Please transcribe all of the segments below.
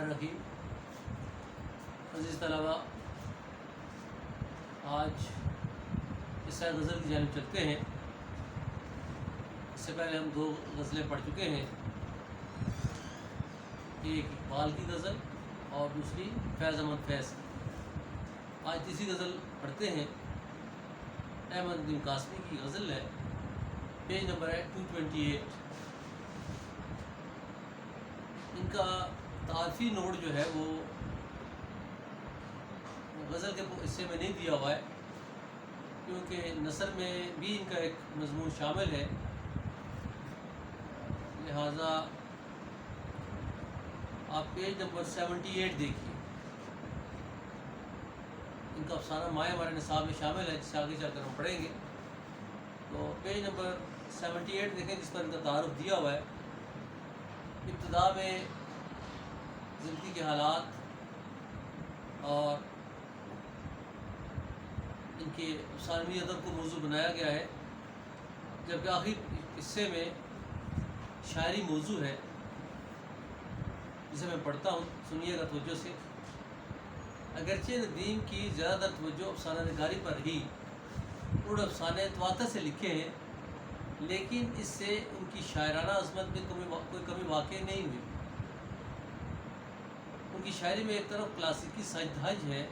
الرحیم۔ عزیز طلباء، آج اس غزل کی جانب چلتے ہیں۔ اس سے پہلے ہم 2 غزلیں پڑھ چکے ہیں، ایک اقبال کی غزل اور دوسری فیض احمد فیض کی۔ آج تیسری غزل پڑھتے ہیں، احمد بن قاسمی کی غزل ہے، پیج نمبر ہے 228۔ ان کا تعارفی نوٹ جو ہے وہ غزل کے حصے میں نہیں دیا ہوا ہے، کیونکہ نثر میں بھی ان کا ایک مضمون شامل ہے، لہذا آپ پیج نمبر 78 دیکھیے۔ ان کا افسانہ مائع ہمارے نصاب میں شامل ہے، جس سے آگے چل کر ہم پڑھیں گے۔ تو پیج نمبر 78 دیکھیں، جس پر ان کا تعارف دیا ہوا ہے۔ ابتدا میں زندگی کے حالات اور ان کے افسانوی ادب کو موضوع بنایا گیا ہے، جبکہ آخری حصے میں شاعری موضوع ہے، جسے میں پڑھتا ہوں، سنیے گا توجہ سے۔ اگرچہ ندیم کی زیادہ تر توجہ افسانہ نگاری پر ہی، انہوں نے افسانے تواتر سے لکھے ہیں، لیکن اس سے ان کی شاعرانہ عظمت میں کوئی کمی واقع نہیں ہوئی۔ ان کی شاعری میں ایک طرف کلاسیکی سج دھج ہے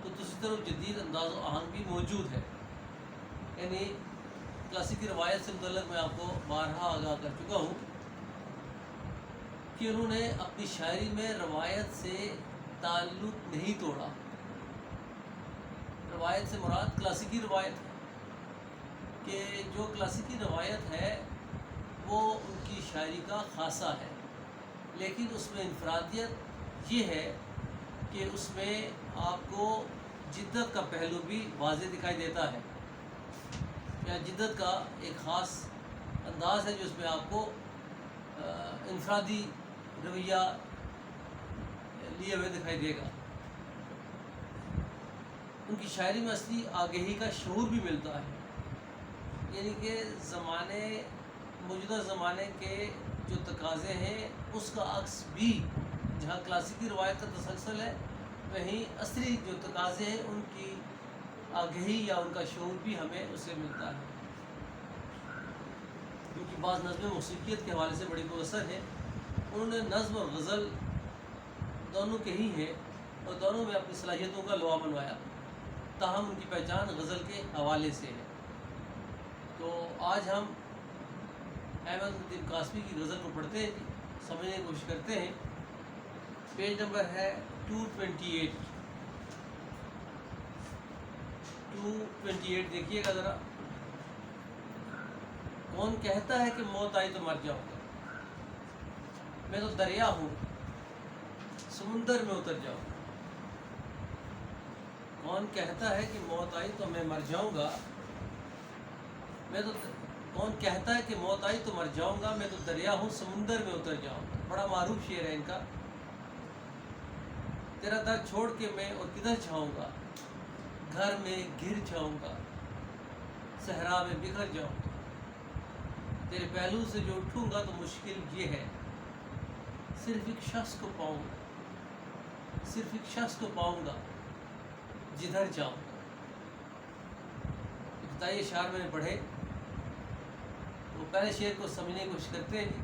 تو دوسری طرف جدید انداز و آہنگ بھی موجود ہے۔ یعنی کلاسیکی روایت سے متعلق میں آپ کو بارہا آگاہ کر چکا ہوں کہ انہوں نے اپنی شاعری میں روایت سے تعلق نہیں توڑا۔ روایت سے مراد کلاسیکی روایت ہے، کہ جو کلاسیکی روایت ہے وہ ان کی شاعری کا خاصہ ہے، لیکن اس میں انفرادیت یہ ہے کہ اس میں آپ کو جدت کا پہلو بھی واضح دکھائی دیتا ہے، یا جدت کا ایک خاص انداز ہے جو اس میں آپ کو انفرادی رویہ لیے ہوئے دکھائی دے گا۔ ان کی شاعری میں اصلی آگہی کا شعور بھی ملتا ہے، یعنی کہ موجودہ زمانے کے جو تقاضے ہیں اس کا عکس بھی، جہاں کلاسیکی روایت کا تسلسل ہے، وہیں اصلی جو تقاضے ہیں ان کی آگہی یا ان کا شعور بھی ہمیں اس سے ملتا ہے۔ کیونکہ بعض نظمیں موسیقیت کے حوالے سے بڑی مؤثر ہیں، انہوں نے نظم اور غزل دونوں کے ہی ہیں اور دونوں میں اپنی صلاحیتوں کا لوا منوایا، تاہم ان کی پہچان غزل کے حوالے سے ہے۔ تو آج ہم احمد بن قاسمی کی غزل کو پڑھتے ہیں، سمجھنے کی کوشش کرتے ہیں۔ پیج نمبر ہے 228۔ 228 دیکھیے گا ذرا۔ کون کہتا ہے کہ موت آئی تو مر جاؤں گا، میں تو دریا ہوں سمندر میں اتر جاؤں گا۔ کون کہتا ہے کہ موت آئی تو میں مر جاؤں گا، کون کہتا ہے کہ موت آئی تو مر جاؤں گا، میں تو دریا ہوں سمندر میں اتر جاؤں گا۔ بڑا معروف شعر ہے ان کا۔ تیرا در چھوڑ کے میں اور کدھر جاؤں گا، گھر میں گر جاؤں گا، صحرا میں بکھر جاؤں گا۔ تیرے پہلو سے جو اٹھوں گا تو مشکل یہ ہے، صرف ایک شخص کو پاؤں گا، صرف ایک شخص کو پاؤں گا جدھر جاؤں گا۔ ابتدائی اشعار میں نے پڑھے، تو پہلے شعر کو سمجھنے کی کوشش کرتے ہیں۔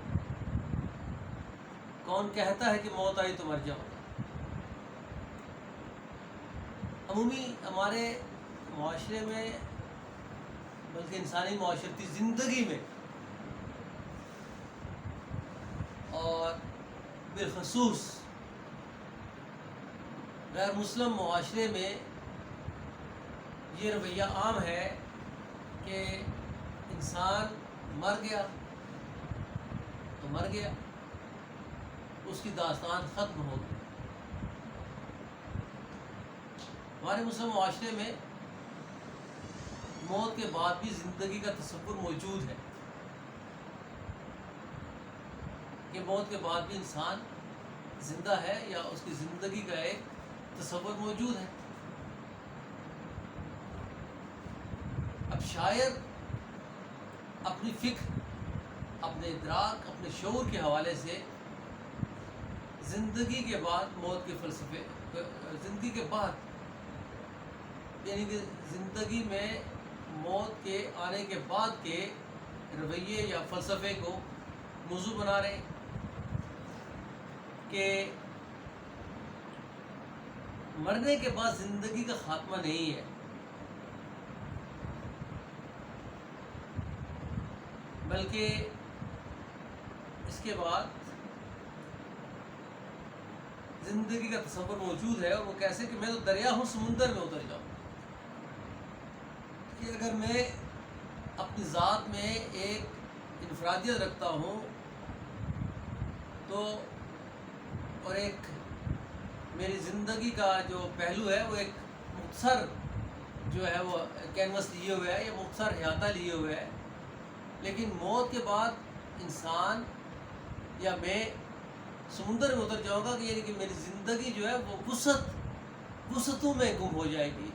کون کہتا ہے کہ موت آئی تو مر جاؤں گا۔ عمومی ہمارے معاشرے میں، بلکہ انسانی معاشرتی زندگی میں، اور بالخصوص غیر مسلم معاشرے میں یہ رویہ عام ہے کہ انسان مر گیا تو مر گیا، اس کی داستان ختم ہو گئی۔ ہمارے مسلم معاشرے میں موت کے بعد بھی زندگی کا تصور موجود ہے، کہ موت کے بعد بھی انسان زندہ ہے، یا اس کی زندگی کا ایک تصور موجود ہے۔ اب شاعر اپنی فکر، اپنے ادراک، اپنے شعور کے حوالے سے زندگی کے بعد موت کے فلسفے، زندگی کے بعد یعنی کہ زندگی میں موت کے آنے کے بعد کے رویے یا فلسفے کو موضوع بنا رہے ہیں کہ مرنے کے بعد زندگی کا خاتمہ نہیں ہے، بلکہ اس کے بعد زندگی کا تصور موجود ہے۔ اور وہ کیسے کہ میں تو دریا ہوں، سمندر میں اتر جاؤں، کہ اگر میں اپنی ذات میں ایک انفرادیت رکھتا ہوں تو، اور ایک میری زندگی کا جو پہلو ہے وہ ایک مختصر جو ہے وہ کینوس لیے ہوئے ہے یا مختصر احاطہ لیے ہوئے ہے، لیکن موت کے بعد انسان یا میں سمندر میں اتر جاؤں گا، کہ یعنی کہ میری زندگی جو ہے وہ وسعتوں میں گم ہو جائے گی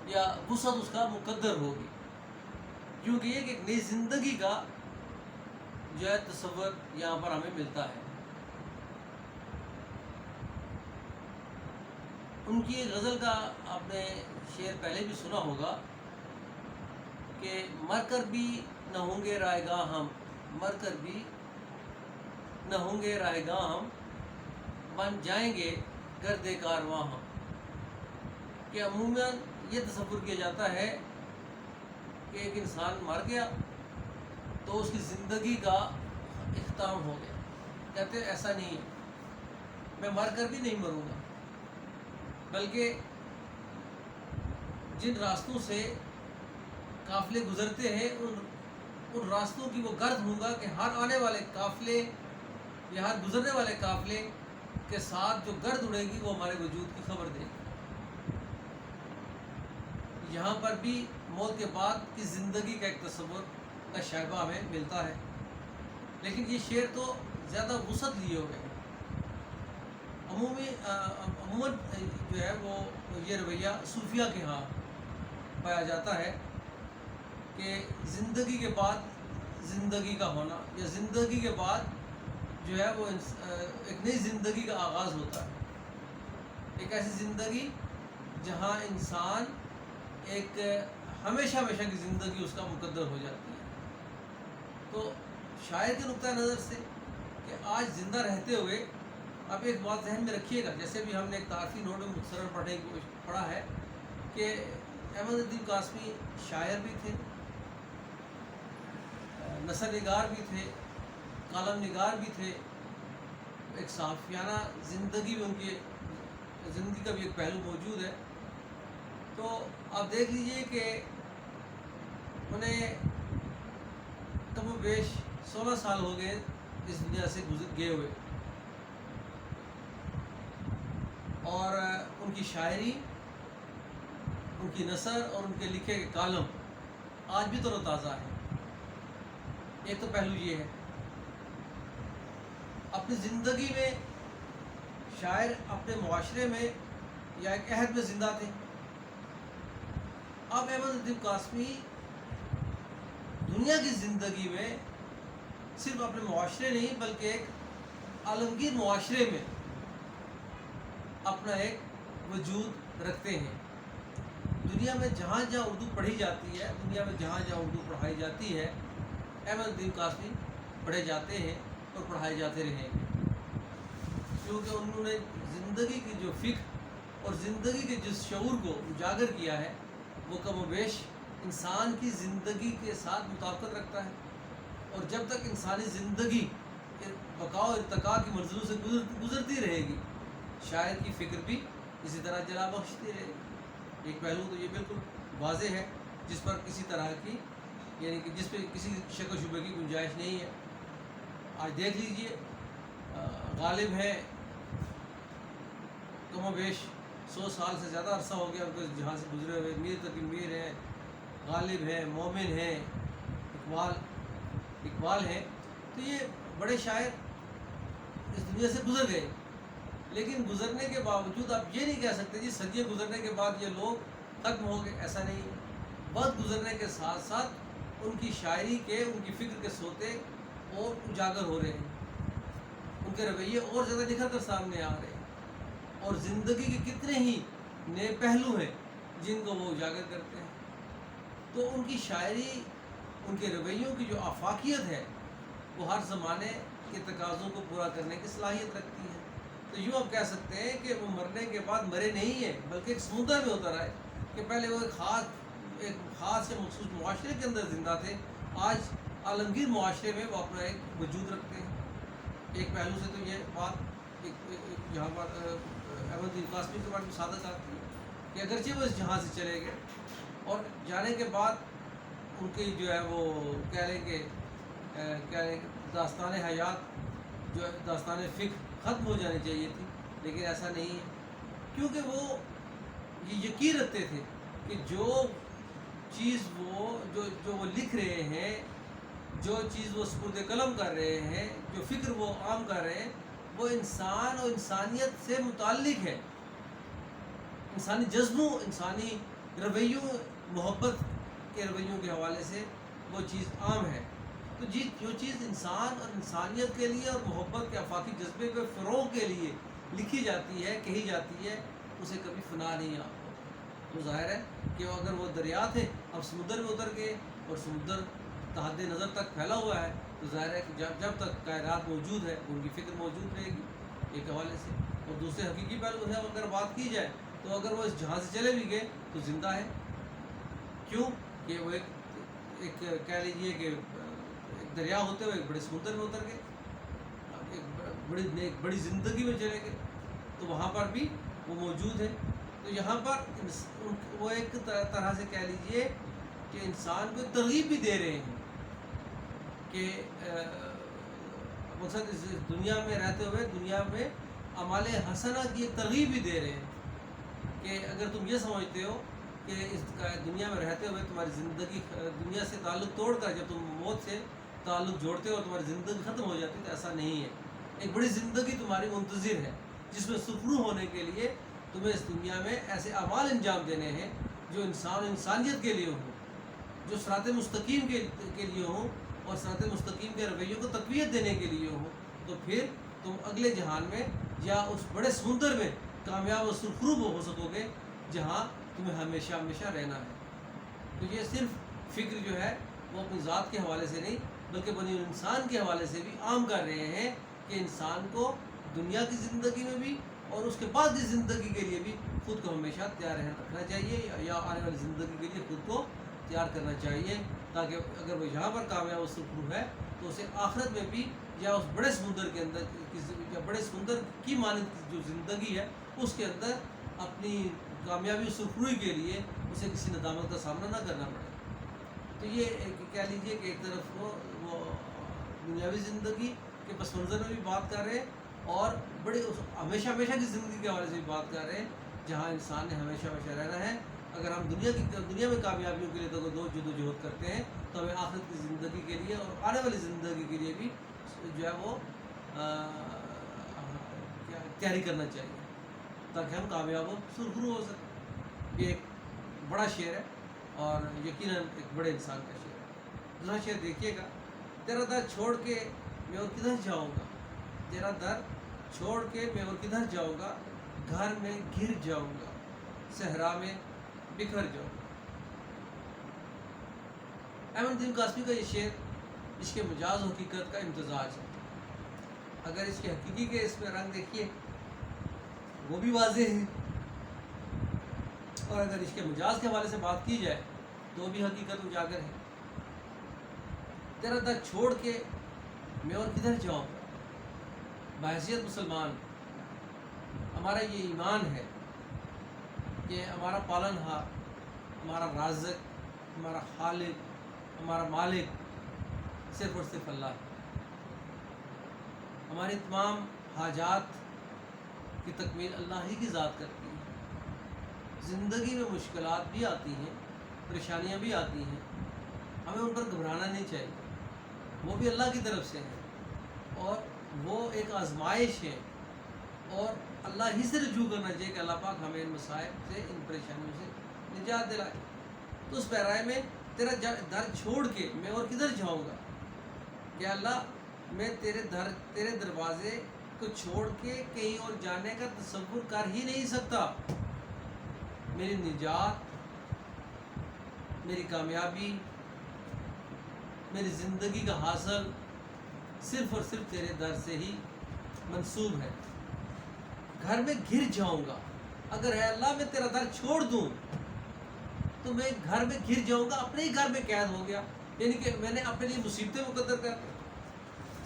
یا وسعت اس کا مقدر ہوگی، کیونکہ یہ کہ ایک نئی زندگی کا جو ہے تصور یہاں پر ہمیں ملتا ہے۔ ان کی غزل کا آپ نے شعر پہلے بھی سنا ہوگا کہ مر کر بھی نہ ہوں گے رائے گاہ ہم، مر کر بھی نہ ہوں گے رائے گاہ ہم، بن جائیں گے گرد کارواں ہم۔ کہ عموماً یہ تصور کیا جاتا ہے کہ ایک انسان مر گیا تو اس کی زندگی کا اختتام ہو گیا۔ کہتے ہیں ایسا نہیں ہے، میں مر کر بھی نہیں مروں گا، بلکہ جن راستوں سے قافلے گزرتے ہیں ان راستوں کی وہ گرد ہوں گا، کہ ہر آنے والے قافلے یا ہر گزرنے والے قافلے کے ساتھ جو گرد اڑے گی وہ ہمارے وجود کی خبر دے گی۔ یہاں پر بھی موت کے بعد کی زندگی کا ایک تصور کا شائبہ ہمیں ملتا ہے، لیکن یہ شعر تو زیادہ وسعت لیے ہوئے ہیں۔ عموماً جو ہے وہ یہ رویہ صوفیہ کے ہاں پایا جاتا ہے کہ زندگی کے بعد زندگی کا ہونا، یا زندگی کے بعد جو ہے وہ ایک نئی زندگی کا آغاز ہوتا ہے، ایک ایسی زندگی جہاں انسان ایک ہمیشہ کی زندگی اس کا مقدر ہو جاتی ہے۔ تو شاعر کے نقطہ نظر سے کہ آج زندہ رہتے ہوئے اب ایک بات ذہن میں رکھیے گا، جیسے بھی ہم نے ایک تعارفی نوٹ میں مختصراً پڑھا ہے کہ احمد الدین قاسمی شاعر بھی تھے، نثر نگار بھی تھے، کالم نگار بھی تھے، ایک صحافیانہ زندگی میں ان کی زندگی کا بھی ایک پہلو موجود ہے۔ تو آپ دیکھ لیجئے کہ انہیں کم و بیش 16 سال ہو گئے اس دنیا سے گزر گئے ہوئے، اور ان کی شاعری، ان کی نثر اور ان کے لکھے کے کالم آج بھی تر و تازہ ہے۔ ایک تو پہلو یہ ہے، اپنی زندگی میں شاعر اپنے معاشرے میں یا ایک عہد میں زندہ تھے۔ اب احمد الدین قاسمی دنیا کی زندگی میں صرف اپنے معاشرے نہیں بلکہ ایک عالمگیر معاشرے میں اپنا ایک وجود رکھتے ہیں۔ دنیا میں جہاں جہاں اردو پڑھی جاتی ہے، دنیا میں جہاں جہاں اردو پڑھائی جاتی ہے، احمد الدین قاسمی پڑھے جاتے ہیں اور پڑھائے جاتے رہیں گے، کیونکہ انہوں نے زندگی کی جو فکر اور زندگی کے جس شعور کو اجاگر کیا ہے وہ کم و بیش انسان کی زندگی کے ساتھ مطابقت رکھتا ہے، اور جب تک انسانی زندگی بقا و ارتقاء کی منزلوں سے گزرتی رہے گی، شاعر کی فکر بھی اسی طرح جلا بخشتی رہے گی۔ ایک پہلو تو یہ بالکل واضح ہے جس پر کسی طرح کی یعنی کہ جس پہ کسی شک و شبہ کی گنجائش نہیں ہے۔ آج دیکھ لیجئے غالب ہیں، کم و بیش 100 سال سے زیادہ عرصہ ہو گیا ان کو جہاں سے گزرے ہوئے، میر تقی میر ہیں، غالب ہیں، مومن ہیں، اقبال ہیں، تو یہ بڑے شاعر اس دنیا سے گزر گئے، لیکن گزرنے کے باوجود آپ یہ نہیں کہہ سکتے جی صدیوں گزرنے کے بعد یہ لوگ ختم ہو گئے، ایسا نہیں ہے۔ وقت گزرنے کے ساتھ ساتھ ان کی شاعری کے، ان کی فکر کے سوتے اور اجاگر ہو رہے ہیں، ان کے رویے اور زیادہ نکھر کر سامنے آ رہے ہیں، اور زندگی کے کتنے ہی نئے پہلو ہیں جن کو وہ اجاگر کرتے ہیں۔ تو ان کی شاعری، ان کے رویوں کی جو آفاقیت ہے وہ ہر زمانے کے تقاضوں کو پورا کرنے کی صلاحیت رکھتی ہے۔ تو یوں آپ کہہ سکتے ہیں کہ وہ مرنے کے بعد مرے نہیں ہیں، بلکہ ایک سمندر میں اتر آئے کہ پہلے وہ ایک خاص یا مخصوص معاشرے کے اندر زندہ تھے، آج عالمگیر معاشرے میں وہ اپنا ایک وجود رکھتے ہیں۔ ایک پہلو سے تو یہ بات یہاں پر احمد دین قاسمی کے بارے میں سعادت آتی ہے کہ اگرچہ وہ اس جہاں سے چلے گئے اور جانے کے بعد ان کی جو ہے وہ کہہ لیں کہ داستان حیات جو داستان فکر ختم ہو جانی چاہیے تھی، لیکن ایسا نہیں ہے، کیونکہ وہ یہ یقین رکھتے تھے کہ جو چیز جو وہ لکھ رہے ہیں، جو چیز وہ سپرد قلم کر رہے ہیں، جو فکر وہ عام کر رہے ہیں، وہ انسان اور انسانیت سے متعلق ہے، انسانی جذبوں، انسانی رویوں، محبت کے رویوں کے حوالے سے وہ چیز عام ہے۔ تو جو چیز انسان اور انسانیت کے لیے اور محبت کے آفاقی جذبے کے فروغ کے لیے لکھی جاتی ہے، کہی جاتی ہے، اسے کبھی فنا نہیں آتا۔ تو ظاہر ہے کہ اگر وہ دریا تھے، اب سمندر میں اتر گئے اور سمندر تحد نظر تک پھیلا ہوا ہے، تو ظاہر ہے کہ جب تک کائنات موجود ہے ان کی فکر موجود رہے گی ایک حوالے سے۔ اور دوسرے حقیقی پہلو ہے اگر بات کی جائے تو اگر وہ اس جہاں سے چلے بھی گئے تو زندہ ہے، کیوں کہ وہ ایک کہہ لیجیے کہ ایک دریا ہوتے ہوئے ایک بڑے سمندر میں اتر گئے، ایک بڑی زندگی میں چلے گئے، تو وہاں پر بھی وہ موجود ہے۔ تو یہاں پر وہ ایک طرح سے کہہ لیجیے کہ انسان کو ترغیب بھی دے رہے ہیں کہ مقصد اس دنیا میں رہتے ہوئے دنیا میں اعمال حسنہ کی ایک ترغیب بھی دے رہے ہیں کہ اگر تم یہ سمجھتے ہو کہ اس دنیا میں رہتے ہوئے تمہاری زندگی دنیا سے تعلق توڑ کر جب تم موت سے تعلق جوڑتے ہو تمہاری زندگی ختم ہو جاتی ہے، تو ایسا نہیں ہے، ایک بڑی زندگی تمہاری منتظر ہے جس میں سرخرو ہونے کے لیے تمہیں اس دنیا میں ایسے اعمال انجام دینے ہیں جو انسانیت کے لیے ہوں، جو صراط مستقیم کے لیے ہوں اور صراط مستقیم کے رویوں کو تقویت دینے کے لیے ہوں، تو پھر تم اگلے جہان میں یا اس بڑے سمندر میں کامیاب و سرخرو ہو سکو گے جہاں تمہیں ہمیشہ ہمیشہ رہنا ہے۔ تو یہ صرف فکر جو ہے وہ اپنی ذات کے حوالے سے نہیں بلکہ بنی انسان کے حوالے سے بھی عام کر رہے ہیں کہ انسان کو دنیا کی زندگی میں بھی اور اس کے بعد کی زندگی کے لیے بھی خود کو ہمیشہ تیار رکھنا چاہیے، یا آنے والی زندگی کے لیے خود کو تیار کرنا چاہیے، تاکہ اگر وہ یہاں پر کامیاب و سرخرو ہے تو اسے آخرت میں بھی یا اس بڑے سمندر کے اندر یا بڑے سمندر کی مانند جو زندگی ہے اس کے اندر اپنی کامیابی و سرخروئی کے لیے اسے کسی ندامت کا سامنا نہ کرنا پڑے۔ تو یہ کہہ لیجیے کہ ایک طرف وہ دنیاوی زندگی کے پس منظر میں بھی بات کر رہے ہیں اور بڑی ہمیشہ کی زندگی کے حوالے سے بھی بات کر رہے ہیں جہاں انسان نے ہمیشہ رہنا ہے۔ اگر ہم دنیا میں کامیابیوں کے لیے تو دو جدوجہد کرتے ہیں تو ہمیں آخرت کی زندگی کے لیے اور آنے والی زندگی کے لیے بھی جو ہے وہ تیاری کرنا چاہیے تاکہ ہم کامیاب و سرخرو ہو سکیں۔ یہ ایک بڑا شعر ہے اور یقیناً ایک بڑے انسان کا شعر ہے۔ دوسرا شعر دیکھیے گا، تیرا در چھوڑ کے میں اور کدھر جاؤں گا، تیرا در چھوڑ کے میں اور کدھر جاؤں گا، گھر میں گر جاؤں گا، صحرا میں بکھر جاؤں گا۔ احمد دین قاسمی کا یہ شعر اس کے مجاز و حقیقت کا امتزاج ہے۔ اگر اس کے حقیقی کے اس میں رنگ دیکھیے وہ بھی واضح ہے، اور اگر اس کے مجاز کے حوالے سے بات کی جائے تو بھی حقیقت اجاگر ہے۔ تیرا در چھوڑ کے میں اور کدھر جاؤں گا، بحیثیت مسلمان ہمارا یہ ایمان ہے کہ ہمارا پالن ہار، ہمارا رازق، ہمارا خالق، ہمارا مالک صرف اور صرف اللہ ہے۔ ہماری تمام حاجات کی تکمیل اللہ ہی کی ذات کرتی ہے۔ زندگی میں مشکلات بھی آتی ہیں، پریشانیاں بھی آتی ہیں، ہمیں ان پر گھبرانا نہیں چاہیے، وہ بھی اللہ کی طرف سے ہیں اور وہ ایک آزمائش ہے، اور اللہ ہی سے رجوع کرنا چاہیے کہ اللہ پاک ہمیں ان مصائب سے، ان پریشانیوں سے نجات دلائے۔ تو اس پیرائے میں تیرا در چھوڑ کے میں اور کدھر جاؤں گا، کہ اللہ میں تیرے دروازے کو چھوڑ کے کہیں اور جانے کا تصور کر ہی نہیں سکتا۔ میری نجات، میری کامیابی، میری زندگی کا حاصل صرف اور صرف تیرے در سے ہی منسوب ہے۔ گھر میں گر جاؤں گا اگر ہے اللہ میں تیرا در چھوڑ دوں تو میں گھر میں گر جاؤں گا، اپنے ہی گھر میں قید ہو گیا، یعنی کہ میں نے اپنے لیے مصیبتیں مقدر کر لی،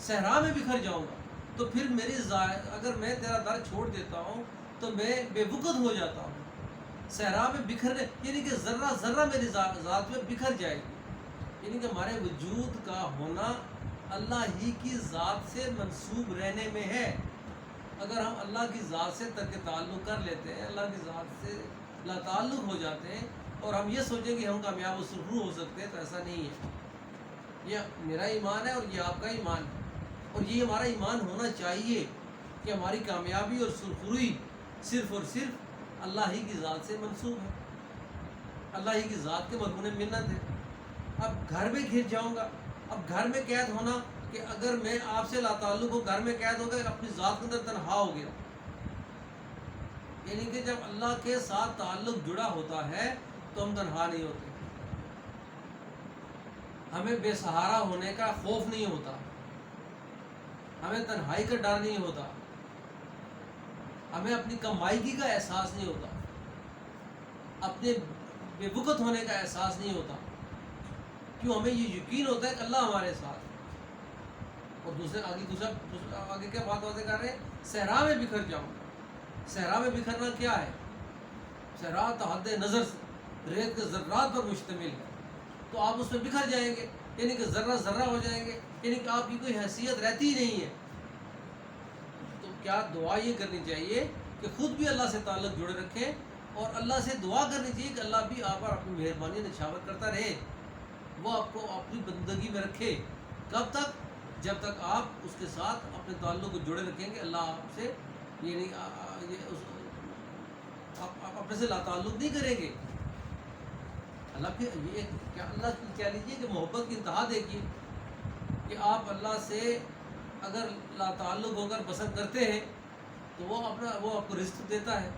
صحرا میں بکھر جاؤں گا۔ تو پھر اگر میں تیرا در چھوڑ دیتا ہوں تو میں بے وقت ہو جاتا ہوں، صحرا میں بکھرنے، یعنی کہ ذرہ ذرہ میری ذات میں بکھر جائے گی۔ یعنی کہ ہمارے وجود کا ہونا اللہ ہی کی ذات سے منسوب رہنے میں ہے۔ اگر ہم اللہ کی ذات سے ترک تعلق کر لیتے ہیں، اللہ کی ذات سے لا تعلق ہو جاتے ہیں اور ہم یہ سوچیں کہ ہم کامیاب و سرخرو ہو سکتے ہیں، تو ایسا نہیں ہے۔ یہ میرا ایمان ہے اور یہ آپ کا ایمان ہے، اور یہ ہمارا ایمان ہونا چاہیے کہ ہماری کامیابی اور سرخروئی صرف اور صرف اللہ ہی کی ذات سے منسوب ہے، اللہ ہی کی ذات کے مرہون منت ہے۔ اب گھر میں گر جاؤں گا، اب گھر میں قید ہونا کہ اگر میں آپ سے لا تعلق ہو، گھر میں قید ہو گیا، اپنی ذات کے اندر تنہا ہو گیا۔ یعنی کہ جب اللہ کے ساتھ تعلق جڑا ہوتا ہے تو ہم تنہا نہیں ہوتے، ہمیں بے سہارا ہونے کا خوف نہیں ہوتا، ہمیں تنہائی کا ڈر نہیں ہوتا، ہمیں اپنی کمائیگی کا احساس نہیں ہوتا، اپنے بے وقت ہونے کا احساس نہیں ہوتا، کیوں؟ ہمیں یہ یقین ہوتا ہے کہ اللہ ہمارے ساتھ۔ اور آگے کیا بات واضح کر رہے ہیں؟ صحرا میں بکھر جاؤں گا۔ صحرا میں بکھرنا کیا ہے؟ صحرا تحد نظر سے ریت کے ذرات پر مشتمل ہے، تو آپ اس میں بکھر جائیں گے، یعنی کہ ذرہ ذرہ ہو جائیں گے، یعنی کہ آپ کی کوئی حیثیت رہتی ہی نہیں ہے۔ تو کیا دعا یہ کرنی چاہیے کہ خود بھی اللہ سے تعلق جڑے رکھیں، اور اللہ سے دعا کرنی چاہیے کہ اللہ بھی آپ پر اپنی مہربانی نچھاور کرتا رہے، وہ آپ کو اپنی بندگی میں رکھے۔ کب تک؟ جب تک آپ اس کے ساتھ اپنے تعلق کو جڑے رکھیں گے، اللہ آپ سے یعنی آپ اپنے سے لا تعلق نہیں کریں گے۔ اللہ کی کہہ لیجیے کہ محبت کی انتہا دیکھیے کہ آپ اللہ سے اگر لا تعلق ہو کر پسند کرتے ہیں تو وہ آپ کو رزق دیتا ہے،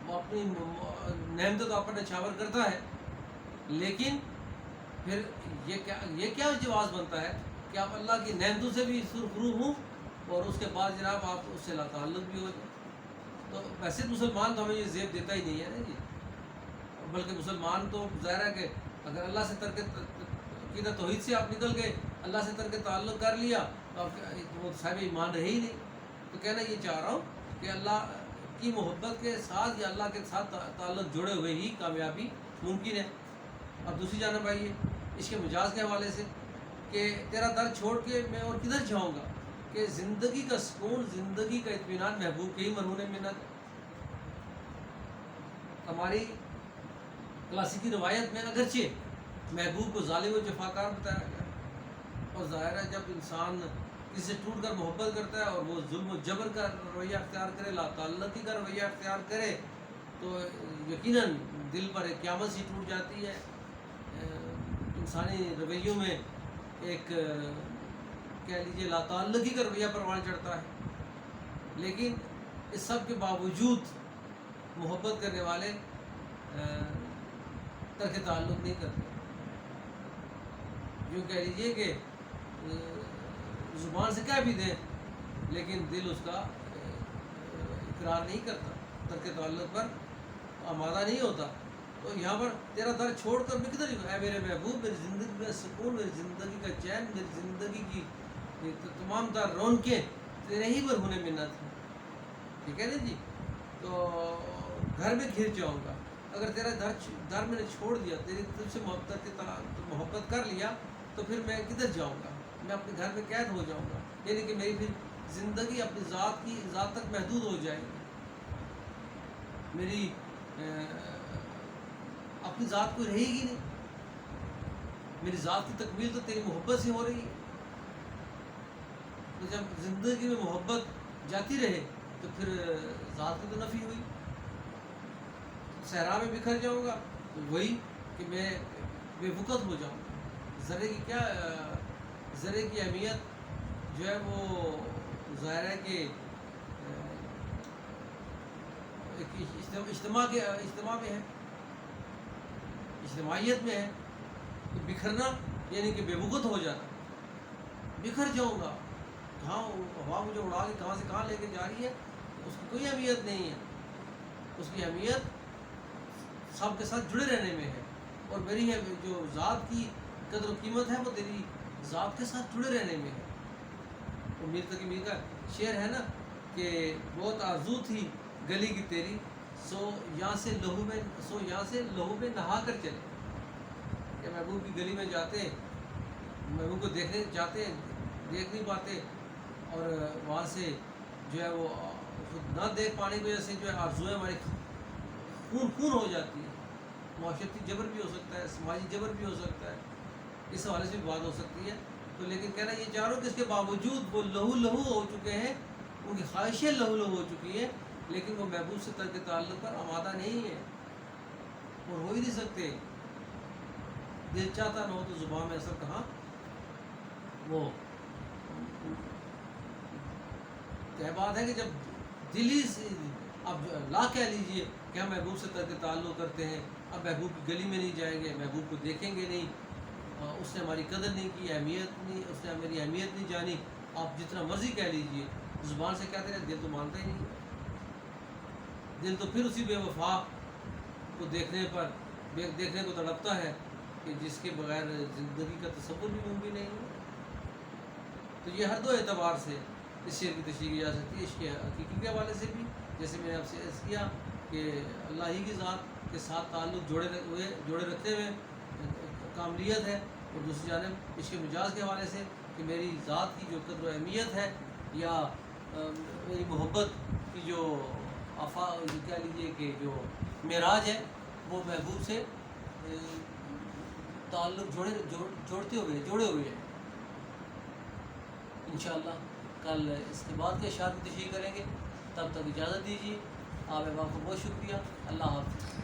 وہ اپنی نعمتوں کو آپ پر نچھاور کرتا ہے، لیکن پھر یہ کیا جواز بنتا ہے کہ آپ اللہ کی نعمتوں سے بھی سرخرو ہوں اور اس کے بعد جناب آپ اس سے لا تعلق بھی ہو جائے۔ تو ویسے مسلمان تو ہمیں یہ زیب دیتا ہی نہیں ہے نا جی، بلکہ مسلمان تو ظاہر ہے کہ اگر اللہ سے ترک توحید سے آپ نکل گئے، اللہ سے ترک تعلق کر لیا تو آپ وہ صاحب ایمان رہے ہی نہیں۔ تو کہنا یہ چاہ رہا ہوں کہ اللہ کی محبت کے ساتھ یا اللہ کے ساتھ تعلق جڑے ہوئے ہی کامیابی ممکن ہے۔ اب دوسری جانب آئیے اس کے مجاز کے حوالے سے کہ تیرا در چھوڑ کے میں اور کدھر جاؤں گا، کہ زندگی کا سکون، زندگی کا اطمینان محبوب کے ہی مرہون منت ہے۔ ہماری کلاسیکی روایت میں اگرچہ محبوب کو ظالم و جفاکار بتایا گیا، اور ظاہر ہے جب انسان کسی سے ٹوٹ کر محبت کرتا ہے اور وہ ظلم و جبر کا رویہ اختیار کرے، لا تعلقی کا رویہ اختیار کرے، تو یقیناً دل پر ایک قیامت سی ٹوٹ جاتی ہے، انسانی رویوں میں ایک کہہ لیجیے لا تعلقی کا رویہ پروان چڑھتا ہے۔ لیکن اس سب کے باوجود محبت کرنے والے ترک تعلق نہیں کرتے، یوں کہہ لیجیے کہ زبان سے کہہ بھی دیں لیکن دل اس کا اقرار نہیں کرتا، ترک تعلق پر آمادہ نہیں ہوتا۔ تو یہاں پر تیرا در چھوڑ کر میں کدھر جاؤں؟ اے میرے محبوب، میری زندگی کا سکون، میری زندگی کا چین، میری زندگی کی تمام تر رونقیں تیرے ہی پر ہونے منت ہیں، ٹھیک ہے نا جی؟ تو گھر میں گھر جاؤں گا اگر تیرا در میں نے چھوڑ دیا، تیری طرف سے محبت کر لیا، تو پھر میں کدھر جاؤں گا؟ میں اپنے گھر میں قید ہو جاؤں گا، یعنی کہ میری پھر زندگی اپنی ذات تک محدود ہو جائے گی، میری اپنی ذات کوئی رہے گی نہیں، میری ذات کی تکمیل تو تیری محبت سے ہو رہی ہے۔ تو جب زندگی میں محبت جاتی رہے تو پھر ذات کی تو نفی ہوئی۔ صحرا میں بکھر جاؤں گا تو وہی کہ میں بے وقت ہو جاؤں گا۔ ذرے کی اہمیت جو ہے وہ ظاہر ہے کہ ایک اجتماع میں ہے، اجتماعیت میں ہے. تو بکھرنا یعنی کہ بے بغت ہو جانا. بکھر جاؤں گا، کہاں ہوا مجھے اڑا کے کہاں سے کہاں لے کے جا رہی ہے، اس کی کوئی اہمیت نہیں ہے. اس کی اہمیت سب کے ساتھ جڑے رہنے میں ہے، اور میری ہے جو ذات کی قدر و قیمت ہے وہ تیری ذات کے ساتھ جڑے رہنے میں ہے. اور میر تقی میر کا شعر ہے نا کہ بہت آرزو تھی گلی کی تیری، سو یہاں سے لہو میں نہا کر چلے. کہ محبوب کی گلی میں جاتے، محبوب کو دیکھنے جاتے، دیکھ نہیں پاتے، اور وہاں سے جو ہے وہ نہ دیکھ پانے کی وجہ سے جو ہے آرزویں ہماری خون ہو جاتی ہے. معاشرتی جبر بھی ہو سکتا ہے، سماجی جبر بھی ہو سکتا ہے، اس حوالے سے بھی بات ہو سکتی ہے. تو لیکن کہنا یہ چاہ رہا ہوں کہ اس کے باوجود وہ لہو ہو چکے ہیں، ان کی خواہشیں لہو ہو چکی ہیں، لیکن وہ محبوب سے ترک تعلق پر آمادہ نہیں ہے، اور ہو ہی نہیں سکتے. دل چاہتا نہ ہو تو زبان میں اثر کہاں. وہ کیا بات ہے کہ جب دلی سے اب لا کہہ لیجئے کہ ہم محبوب سے ترک تعلق کرتے ہیں، اب محبوب کی گلی میں نہیں جائیں گے، محبوب کو دیکھیں گے نہیں، اس نے ہماری قدر نہیں کی، اہمیت نہیں، اس نے میری اہمیت نہیں جانی. آپ جتنا مرضی کہہ لیجئے، زبان سے کہتے ہیں، دل تو مانتا ہی نہیں. دل تو پھر اسی بے وفا کو دیکھنے کو تڑپتا ہے کہ جس کے بغیر زندگی کا تصور بھی ممکن نہیں ہے. تو یہ ہر دو اعتبار سے اس شعر کی تشریح کی جا سکتی ہے. اس کے حقیقی کے حوالے سے بھی، جیسے میں نے آپ سے عرض کیا کہ اللہ ہی کی ذات کے ساتھ تعلق جوڑے رکھتے ہوئے کاملیت ہے، اور دوسری جانب اس کے مجاز کے حوالے سے کہ میری ذات کی جو قدر و اہمیت ہے، یا میری محبت کی جو کہہ لیجیے کہ جو معراج ہے، وہ محبوب سے تعلق جوڑے ہوئے ہیں. انشاءاللہ کل اس کے بعد کے اشعار کی تشریح کریں گے. تب تک اجازت دیجیے. آپ کا بہت شکریہ. اللہ حافظ.